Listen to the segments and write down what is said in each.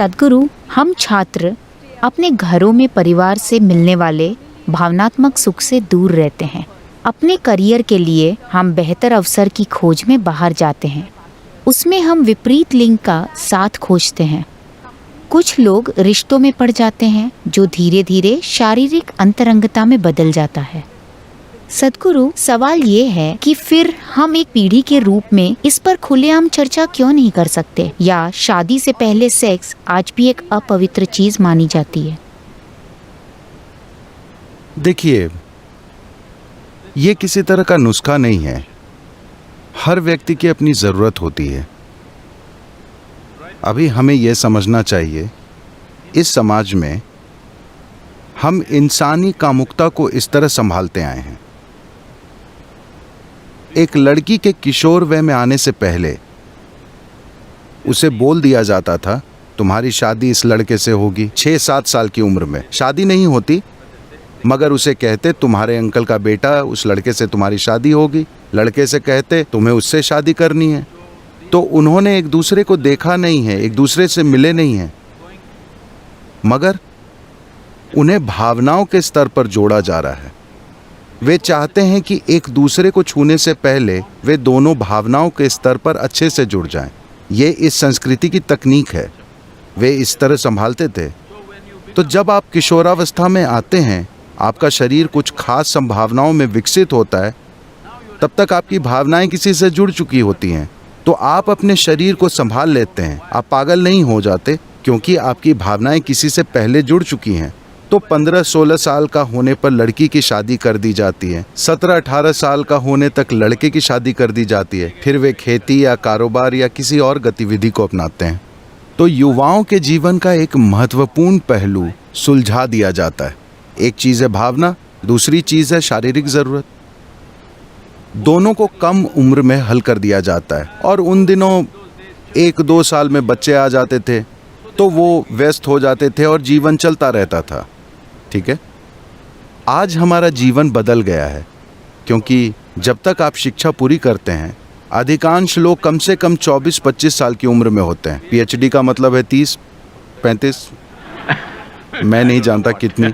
सद्गुरु, हम छात्र अपने घरों में परिवार से मिलने वाले भावनात्मक सुख से दूर रहते हैं। अपने करियर के लिए हम बेहतर अवसर की खोज में बाहर जाते हैं। उसमें हम विपरीत लिंग का साथ खोजते हैं। कुछ लोग रिश्तों में पड़ जाते हैं जो धीरे धीरे शारीरिक अंतरंगता में बदल जाता है। सद्गुरु, सवाल ये है कि फिर हम एक पीढ़ी के रूप में इस पर खुलेआम चर्चा क्यों नहीं कर सकते, या शादी से पहले सेक्स आज भी एक अपवित्र चीज मानी जाती है? देखिए, ये किसी तरह का नुस्खा नहीं है। हर व्यक्ति की अपनी जरूरत होती है। अभी हमें यह समझना चाहिए, इस समाज में हम इंसानी कामुकता को इस तरह संभालते आए हैं। एक लड़की के किशोर वय में आने से पहले उसे बोल दिया जाता था, तुम्हारी शादी इस लड़के से होगी। 6-7 साल की उम्र में शादी नहीं होती, मगर उसे कहते तुम्हारे अंकल का बेटा, उस लड़के से तुम्हारी शादी होगी। लड़के से कहते तुम्हें उससे शादी करनी है। तो उन्होंने एक दूसरे को देखा नहीं है, एक दूसरे से मिले नहीं हैं, मगर उन्हें भावनाओं के स्तर पर जोड़ा जा रहा है। वे चाहते हैं कि एक दूसरे को छूने से पहले वे दोनों भावनाओं के स्तर पर अच्छे से जुड़ जाएं। ये इस संस्कृति की तकनीक है। वे इस तरह संभालते थे। तो जब आप किशोरावस्था में आते हैं, आपका शरीर कुछ खास संभावनाओं में विकसित होता है। तब तक आपकी भावनाएं किसी से जुड़ चुकी होती हैं, तो आप अपने शरीर को संभाल लेते हैं। आप पागल नहीं हो जाते, क्योंकि आपकी भावनाएं किसी से पहले जुड़ चुकी हैं। तो 15-16 साल का होने पर लड़की की शादी कर दी जाती है। 17-18 साल का होने तक लड़के की शादी कर दी जाती है। फिर वे खेती या कारोबार या किसी और गतिविधि को अपनाते हैं। तो युवाओं के जीवन का एक महत्वपूर्ण पहलू सुलझा दिया जाता है। एक चीज़ है भावना, दूसरी चीज़ है शारीरिक ज़रूरत। दोनों को कम उम्र में हल कर दिया जाता है। और उन दिनों 1-2 साल में बच्चे आ जाते थे, तो वो व्यस्त हो जाते थे और जीवन चलता रहता था। ठीक है, आज हमारा जीवन बदल गया है, क्योंकि जब तक आप शिक्षा पूरी करते हैं, अधिकांश लोग कम से कम 24-25 साल की उम्र में होते हैं। पीएचडी का मतलब है 30-35, मैं नहीं जानता कितनी।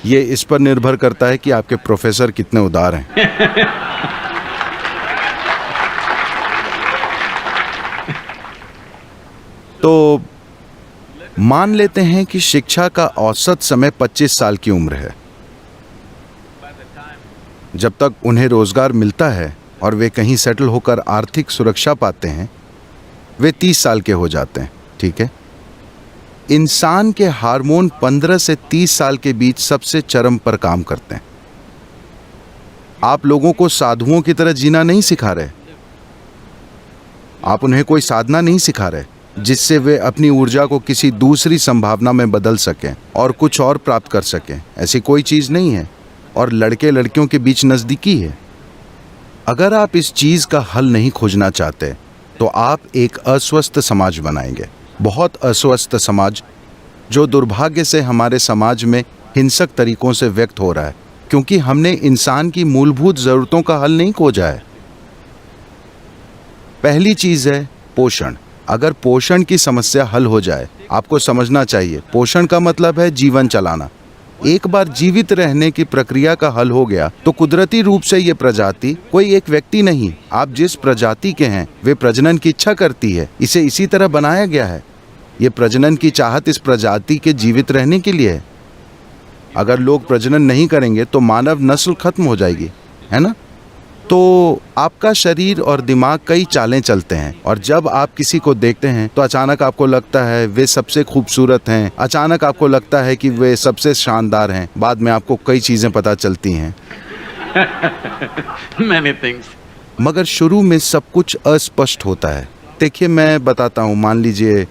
ये इस पर निर्भर करता है कि आपके प्रोफेसर कितने उदार हैं। तो मान लेते हैं कि शिक्षा का औसत समय 25 साल की उम्र है। जब तक उन्हें रोजगार मिलता है और वे कहीं सेटल होकर आर्थिक सुरक्षा पाते हैं, वे 30 साल के हो जाते हैं। ठीक है, इंसान के हार्मोन 15 से 30 साल के बीच सबसे चरम पर काम करते हैं। आप लोगों को साधुओं की तरह जीना नहीं सिखा रहे। आप उन्हें कोई साधना नहीं सिखा रहे जिससे वे अपनी ऊर्जा को किसी दूसरी संभावना में बदल सकें और कुछ और प्राप्त कर सकें। ऐसी कोई चीज़ नहीं है। और लड़के लड़कियों के बीच नज़दीकी है। अगर आप इस चीज़ का हल नहीं खोजना चाहते, तो आप एक अस्वस्थ समाज बनाएंगे। बहुत अस्वस्थ समाज, जो दुर्भाग्य से हमारे समाज में हिंसक तरीकों से व्यक्त हो रहा है, क्योंकि हमने इंसान की मूलभूत ज़रूरतों का हल नहीं खोजा है। पहली चीज़ है पोषण। अगर पोषण की समस्या हल हो जाए, आपको समझना चाहिए, पोषण का मतलब है जीवन चलाना। एक बार जीवित रहने की प्रक्रिया का हल हो गया, तो कुदरती रूप से ये प्रजाति कोई एक व्यक्ति नहीं, आप जिस प्रजाति के हैं वे प्रजनन की इच्छा करती है। इसे इसी तरह बनाया गया है। ये प्रजनन की चाहत इस प्रजाति के जीवित रहने के लिए है। अगर लोग प्रजनन नहीं करेंगे तो मानव नस्ल खत्म हो जाएगी, है ना? तो आपका शरीर और दिमाग कई चालें चलते हैं, और जब आप किसी को देखते हैं तो अचानक आपको लगता है वे सबसे खूबसूरत हैं, अचानक आपको लगता है कि वे सबसे शानदार हैं। बाद में आपको कई चीज़ें पता चलती हैं। Many things. मगर शुरू में सब कुछ अस्पष्ट होता है। देखिए, मैं बताता हूँ, मान लीजिए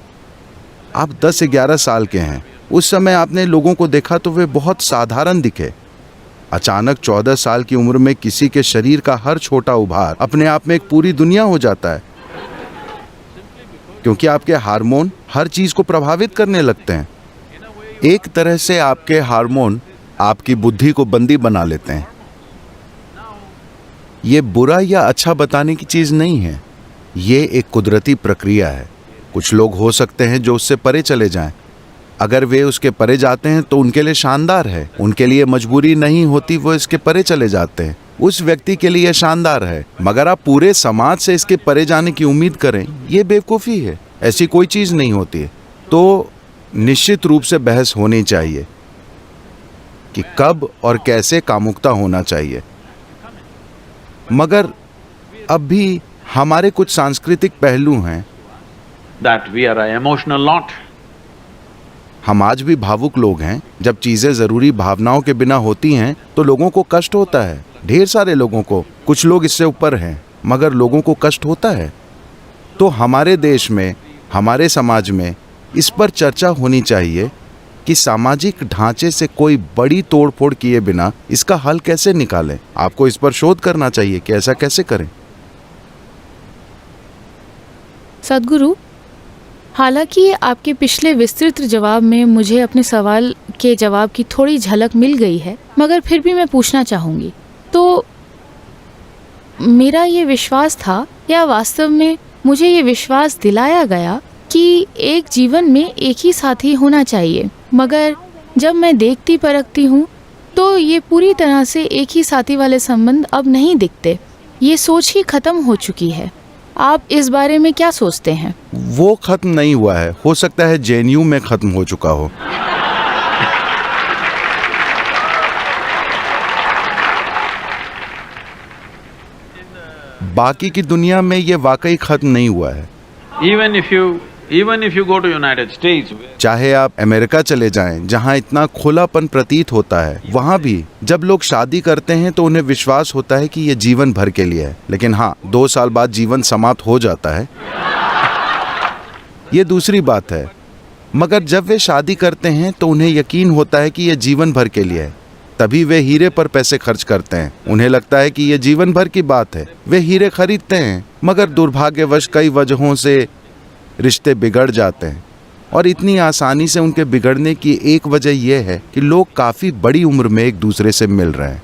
आप 10-11 साल के हैं। उस समय आपने लोगों को देखा तो वे बहुत साधारण दिखे। अचानक 14 साल की उम्र में किसी के शरीर का हर छोटा उभार अपने आप में एक पूरी दुनिया हो जाता है, क्योंकि आपके हार्मोन हर चीज को प्रभावित करने लगते हैं। एक तरह से आपके हार्मोन आपकी बुद्धि को बंदी बना लेते हैं। ये बुरा या अच्छा बताने की चीज नहीं है, ये एक कुदरती प्रक्रिया है। कुछ लोग हो सकते हैं जो उससे परे चले जाएं। अगर वे उसके परे जाते हैं तो उनके लिए शानदार है, उनके लिए मजबूरी नहीं होती वो इसके परे चले जाते हैं, उस व्यक्ति के लिए शानदार है। मगर आप पूरे समाज से इसके परे जाने की उम्मीद करें, ये बेवकूफ़ी है। ऐसी कोई चीज़ नहीं होती है। तो निश्चित रूप से बहस होनी चाहिए कि कब और कैसे कामुकता होना चाहिए। मगर अब भी हमारे कुछ सांस्कृतिक पहलू हैं। that we are an emotional lot. हम आज भी भावुक लोग हैं। जब चीजें जरूरी भावनाओं के बिना होती हैं तो लोगों को कष्ट होता है, ढेर सारे लोगों को। कुछ लोग इससे ऊपर हैं, मगर लोगों को कष्ट होता है। तो हमारे देश में, हमारे समाज में इस पर चर्चा होनी चाहिए कि सामाजिक ढांचे से कोई बड़ी तोड़फोड़ किए बिना इसका हल कैसे निकालें। आपको इस पर शोध करना चाहिए कि ऐसा कैसे करें। सद्गुरु, हालांकि आपके पिछले विस्तृत जवाब में मुझे अपने सवाल के जवाब की थोड़ी झलक मिल गई है, मगर फिर भी मैं पूछना चाहूँगी। तो मेरा ये विश्वास था, या वास्तव में मुझे ये विश्वास दिलाया गया कि एक जीवन में एक ही साथी होना चाहिए, मगर जब मैं देखती परखती हूँ तो ये पूरी तरह से एक ही साथी वाले संबंध अब नहीं दिखते। ये सोच ही खत्म हो चुकी है। आप इस बारे में क्या सोचते हैं? वो खत्म नहीं हुआ है, हो सकता है जेएनयू में खत्म हो चुका हो। बाकी की दुनिया में ये वाकई खत्म नहीं हुआ है। Even if you go to United States, चाहे आप अमेरिका चले जाएं, जहां इतना खुलापन प्रतीत होता है, वहां भी जब लोग शादी करते हैं तो उन्हें विश्वास होता है कि ये जीवन भर के लिए है। लेकिन हाँ, 2 साल बाद जीवन समाप्त हो जाता है, ये दूसरी बात है। मगर जब वे शादी करते हैं तो उन्हें यकीन होता है कि ये जीवन भर के लिए है। तभी वे हीरे पर पैसे खर्च करते हैं। उन्हें लगता है कि ये जीवन भर की बात है। वे हीरे खरीदते हैं, मगर दुर्भाग्यवश कई वजहों से रिश्ते बिगड़ जाते हैं। और इतनी आसानी से उनके बिगड़ने की एक वजह यह है कि लोग काफ़ी बड़ी उम्र में एक दूसरे से मिल रहे हैं।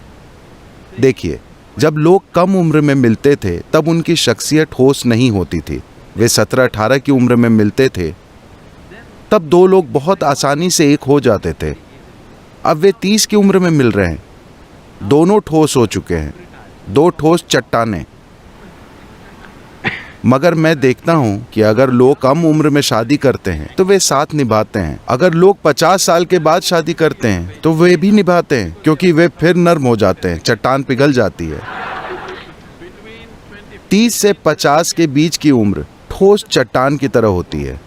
देखिए, जब लोग कम उम्र में मिलते थे तब उनकी शख्सियत ठोस नहीं होती थी। वे 17-18 की उम्र में मिलते थे, तब 2 लोग बहुत आसानी से एक हो जाते थे। अब वे 30 की उम्र में मिल रहे हैं, दोनों ठोस हो चुके हैं, 2 ठोस चट्टानें। मगर मैं देखता हूं कि अगर लोग कम उम्र में शादी करते हैं तो वे साथ निभाते हैं। अगर लोग 50 साल के बाद शादी करते हैं तो वे भी निभाते हैं, क्योंकि वे फिर नर्म हो जाते हैं, चट्टान पिघल जाती है। 30 से 50 के बीच की उम्र ठोस चट्टान की तरह होती है,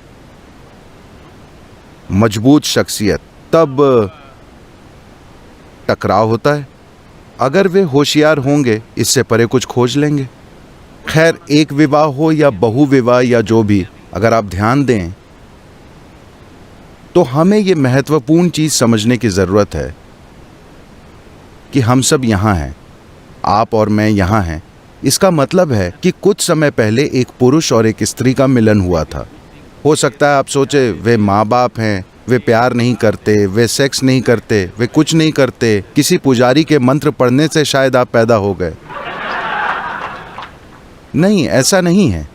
मजबूत शख्सियत। तब टकराव होता है। अगर वे होशियार होंगे, इससे परे कुछ खोज लेंगे। खैर, एक विवाह हो या बहु विवाह या जो भी, अगर आप ध्यान दें तो हमें ये महत्वपूर्ण चीज समझने की जरूरत है कि हम सब यहाँ हैं, आप और मैं यहाँ हैं। इसका मतलब है कि कुछ समय पहले एक पुरुष और एक स्त्री का मिलन हुआ था। हो सकता है आप सोचे वे माँ बाप हैं, वे प्यार नहीं करते, वे सेक्स नहीं करते, वे कुछ नहीं करते, किसी पुजारी के मंत्र पढ़ने से शायद आप पैदा हो गए। नहीं, ऐसा नहीं है।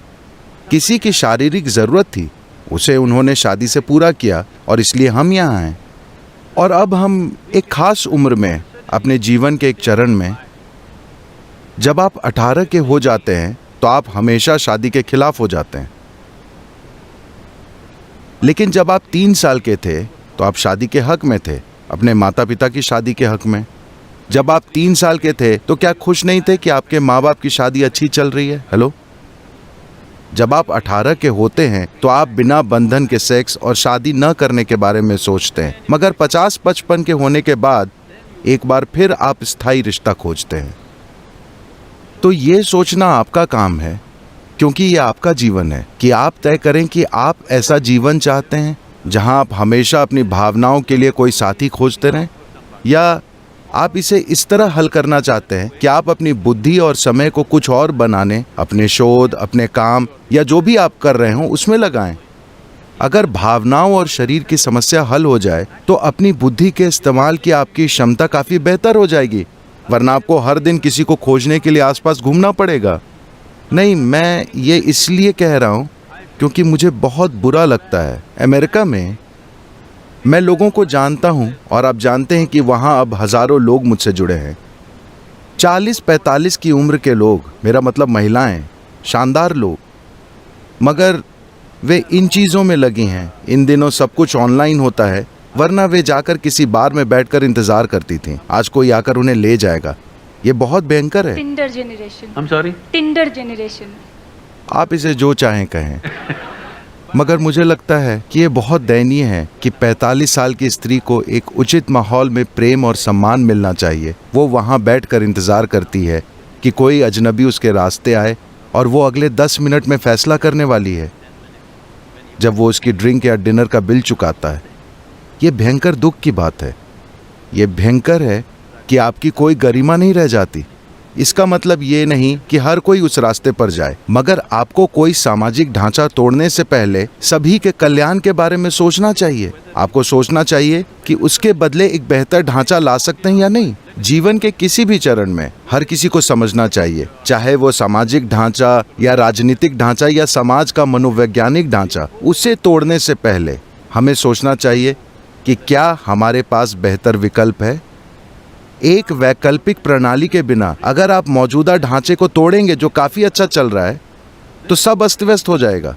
किसी की शारीरिक जरूरत थी, उसे उन्होंने शादी से पूरा किया और इसलिए हम यहाँ हैं। और अब हम एक खास उम्र में, अपने जीवन के एक चरण में, जब आप 18 के हो जाते हैं तो आप हमेशा शादी के खिलाफ हो जाते हैं। लेकिन जब आप 3 साल के थे तो आप शादी के हक में थे, अपने माता पिता की शादी के हक में। जब आप 3 साल के थे तो क्या खुश नहीं थे कि आपके माँ बाप की शादी अच्छी चल रही है? हेलो। जब आप 18 के होते हैं तो आप बिना बंधन के सेक्स और शादी न करने के बारे में सोचते हैं, मगर 50-55 के होने के बाद एक बार फिर आप स्थायी रिश्ता खोजते हैं। तो ये सोचना आपका काम है, क्योंकि ये आपका जीवन है, कि आप तय करें कि आप ऐसा जीवन चाहते हैं जहां आप हमेशा अपनी भावनाओं के लिए कोई साथी खोजते रहें, या आप इसे इस तरह हल करना चाहते हैं कि आप अपनी बुद्धि और समय को कुछ और बनाने, अपने शोध, अपने काम या जो भी आप कर रहे हो उसमें लगाएं। अगर भावनाओं और शरीर की समस्या हल हो जाए तो अपनी बुद्धि के इस्तेमाल की आपकी क्षमता काफ़ी बेहतर हो जाएगी, वरना आपको हर दिन किसी को खोजने के लिए आसपास घूमना पड़ेगा। नहीं, मैं ये इसलिए कह रहा हूँ क्योंकि मुझे बहुत बुरा लगता है। अमेरिका में मैं लोगों को जानता हूं और आप जानते हैं कि वहां अब हजारों लोग मुझसे जुड़े हैं। 40-45 की उम्र के लोग, मेरा मतलब महिलाएं, शानदार लोग, मगर वे इन चीज़ों में लगी हैं। इन दिनों सब कुछ ऑनलाइन होता है, वरना वे जाकर किसी बार में बैठकर इंतजार करती थीं। आज कोई आकर उन्हें ले जाएगा। ये बहुत भयंकर है। Tinder generation. I'm sorry? Tinder generation. आप इसे जो चाहें कहें, मगर मुझे लगता है कि ये बहुत दयनीय है कि 45 साल की स्त्री को एक उचित माहौल में प्रेम और सम्मान मिलना चाहिए। वो वहाँ बैठकर इंतजार करती है कि कोई अजनबी उसके रास्ते आए और वो अगले 10 मिनट में फैसला करने वाली है जब वो उसकी ड्रिंक या डिनर का बिल चुकाता है। ये भयंकर दुख की बात है। ये भयंकर है कि आपकी कोई गरिमा नहीं रह जाती। इसका मतलब ये नहीं कि हर कोई उस रास्ते पर जाए, मगर आपको कोई सामाजिक ढांचा तोड़ने से पहले सभी के कल्याण के बारे में सोचना चाहिए। आपको सोचना चाहिए कि उसके बदले एक बेहतर ढांचा ला सकते हैं या नहीं। जीवन के किसी भी चरण में हर किसी को समझना चाहिए, चाहे वो सामाजिक ढांचा या राजनीतिक ढांचा या समाज का मनोवैज्ञानिक ढांचा, उसे तोड़ने से पहले हमें सोचना चाहिए कि क्या हमारे पास बेहतर विकल्प है। एक वैकल्पिक प्रणाली के बिना अगर आप मौजूदा ढांचे को तोड़ेंगे जो काफी अच्छा चल रहा है, तो सब अस्त व्यस्त हो जाएगा।